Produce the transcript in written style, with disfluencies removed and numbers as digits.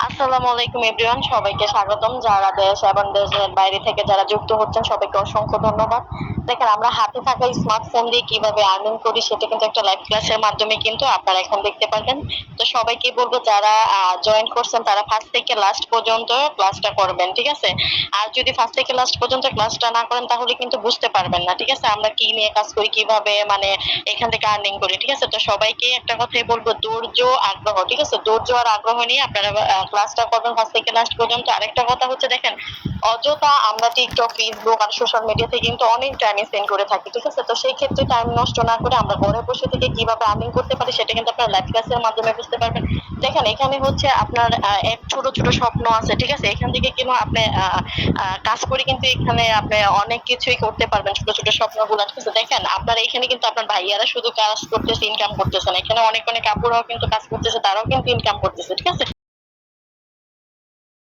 আসসালামু আলাইকুম এভরিওয়ান, সবাইকে স্বাগতম। যারা দেশ এবং দেশের বাইরে থেকে যারা যুক্ত হচ্ছেন সবাইকে অসংখ্য ধন্যবাদ। দেখেন আমরা হাতে থাকা স্মার্টফোন দিয়ে কিভাবে আর্নিং করি সেটা কিন্তু একটা লাইভ ক্লাসের মাধ্যমে কিন্তু আপনারা এখন দেখতে পারবেন। তো সবাইকে বলবো যারা জয়েন করছেন তারা ফার্স্ট থেকে লাস্ট পর্যন্ত ক্লাসটা করবেন, ঠিক আছে? আর যদি ফার্স্ট থেকে লাস্ট পর্যন্ত ক্লাসটা না করেন তাহলে কিন্তু বুঝতে পারবেন না, ঠিক আছে? আমরা কি নিয়ে কাজ করি, কিভাবে মানে এখান থেকে আর্নিং করি, ঠিক আছে? তো সবাইকে একটা কথাই বলবো, ধৈর্য, আগ্রহ, ঠিক আছে? ধৈর্য আর আগ্রহ নিয়ে আপনারা ক্লাসটা করবেন ফার্স্ট থেকে লাস্ট পর্যন্ত। আরেকটা কথা হচ্ছে, দেখেন অযথা আমরা টিকটক, ফেসবুক আর সোশ্যাল মিডিয়াতে কিন্তু অনেক টাইম স্পেন্ড করে থাকি, ঠিক আছে? তো সেই ক্ষেত্রে টাইম নষ্ট না করে আমরা ঘরে বসে থেকে কিভাবে আর্নিং করতে পারি সেটা কিন্তু আপনারা লাইভ ক্লাসের মাধ্যমে বুঝতে পারবেন। দেখেন এখানে হচ্ছে আপনার এক ছোট ছোট স্বপ্ন আছে, ঠিক আছে? এখান থেকে কিন্তু আপনি কাজ করে কিন্তু এখানে আপনি অনেক কিছুই করতে পারবেন, ছোট ছোট স্বপ্নগুলো, ঠিক আছে? দেখেন আপনার এখানে কিন্তু আপনার ভাইয়ারা শুধু কাজ করতেছে, ইনকাম করতেছে না, এখানে অনেক অনেক আপুরাও কিন্তু কাজ করতেছে, তারাও কিন্তু ইনকাম করতেছে, ঠিক আছে?